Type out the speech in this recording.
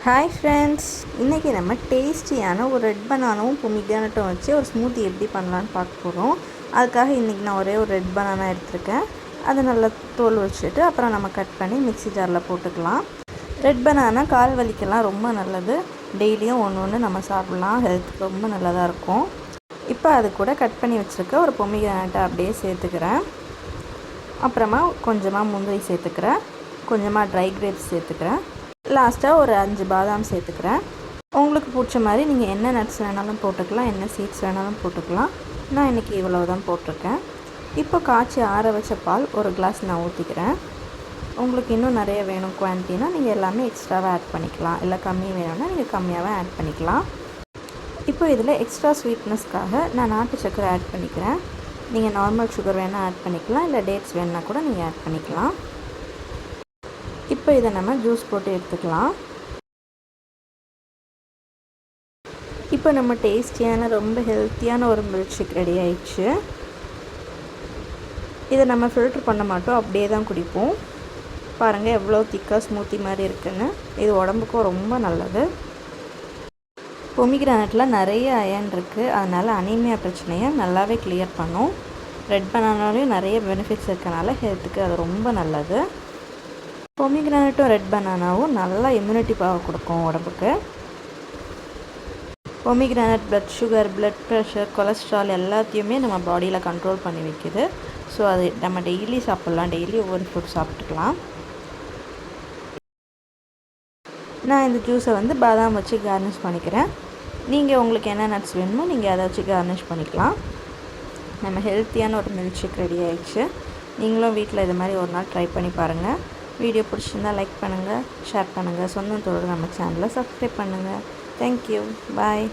Hi friends, இன்றைக்கி நம்ம டேஸ்டியான ஒரு ரெட் பனானாவும் பொமிக்ரானட்டும் வச்சு ஒரு ஸ்மூத்தி எப்படி பண்ணலான்னு பார்க்க போகிறோம். அதுக்காக இன்றைக்கி நான் ஒரே ஒரு ரெட் பனானா எடுத்திருக்கேன். அதை நல்லா தோல் வச்சுட்டு அப்புறம் நம்ம கட் பண்ணி மிக்ஸி ஜாரில் போட்டுக்கலாம். ரெட் பனானா கால் வலிக்கெல்லாம் ரொம்ப நல்லது. டெய்லியும் ஒன்று நம்ம சாப்பிட்லாம். ஹெல்த்துக்கு ரொம்ப நல்லதாக இருக்கும். இப்போ அது கூட கட் பண்ணி வச்சுருக்க ஒரு பொமிக்ரானட்டை அப்படியே சேர்த்துக்கிறேன். அப்புறமா கொஞ்சமாக முந்திரி சேர்த்துக்கிறேன், கொஞ்சமாக ட்ரை கிரேப்ஸ் சேர்த்துக்கிறேன், லாஸ்ட்டாக ஒரு 5 பாதாம் சேர்த்துக்கிறேன். உங்களுக்கு பிடிச்ச மாதிரி நீங்கள் என்ன நட்ஸ் வேணாலும் போட்டுக்கலாம், என்ன சீட்ஸ் வேணாலும் போட்டுக்கலாம். நான் இன்றைக்கி இவ்வளோ தான் போட்டிருக்கேன். இப்போ காய்ச்சி ஆற வச்ச பால் ஒரு கிளாஸ் நான் ஊற்றிக்கிறேன். உங்களுக்கு இன்னும் நிறைய வேணும் குவான்டிட்டினா நீங்கள் எல்லாமே எக்ஸ்ட்ராவாக ஆட் பண்ணிக்கலாம், இல்லை கம்மி வேணும்னா நீங்கள் கம்மியாகவே ஆட் பண்ணிக்கலாம். இப்போ இதில் எக்ஸ்ட்ரா ஸ்வீட்னஸ்க்காக நான் நாட்டு சர்க்கரை ஆட் பண்ணிக்கிறேன். நீங்கள் நார்மல் சுகர் வேணால் ஆட் பண்ணிக்கலாம், இல்லை டேட்ஸ் வேணுன்னா கூட நீங்கள் ஆட் பண்ணிக்கலாம். இப்போ இதை நம்ம ஜூஸ் போட்டு எடுத்துக்கலாம். இப்போ நம்ம டேஸ்டியான ரொம்ப ஹெல்த்தியான ஒரு மில்க் ஷேக் ரெடி ஆயிடுச்சு. இதை நம்ம ஃபில்ட்ரு பண்ண மாட்டோம், அப்படியே தான் குடிப்போம். பாருங்கள் எவ்வளோ திக்காக ஸ்மூத்தி மாதிரி இருக்குன்னு. இது உடம்புக்கும் ரொம்ப நல்லது. பொமிக்ரானட்டில் நிறைய அயன் இருக்குது, அதனால் அனீமியா பிரச்சனையை நல்லாவே கிளியர் பண்ணும். ரெட் பனானாலையும் நிறைய பெனிஃபிட்ஸ் இருக்கனால ஹெல்த்துக்கு அது ரொம்ப நல்லது. பொமிக்ரானட்டும் ரெட் பனானாவும் நல்லா இம்யூனிட்டி பவர் கொடுக்கும் உடம்புக்கு. Pomegranate blood sugar, blood pressure, cholesterol எல்லாத்தையுமே நம்ம பாடியில் கண்ட்ரோல் பண்ணி வைக்குது. ஸோ அது நம்ம டெய்லி சாப்பிட்லாம், டெய்லி ஒவ்வொரு ஃப்ரூட் சாப்பிட்டுக்கலாம். நான் இந்த ஜூஸை பாதாம் வச்சு கார்னிஷ் பண்ணிக்கிறேன். நீங்கள் உங்களுக்கு என்ன நட்ஸ் வேணுமோ நீங்கள் அதை வச்சு கார்னிஷ் பண்ணிக்கலாம். நம்ம ஹெல்த்தியான ஒரு மில்க் ஷேக் ரெடி ஆயிடுச்சு. நீங்களும் வீட்டில் இது மாதிரி ஒரு நாள் ட்ரை பண்ணி பாருங்கள். வீடியோ பிடிச்சிருந்தால் லைக் பண்ணுங்கள், ஷேர் பண்ணுங்கள், சொந்தத்தோடு நம்ம சேனலை சப்ஸ்கிரைப் பண்ணுங்கள். தேங்க்யூ, பாய்.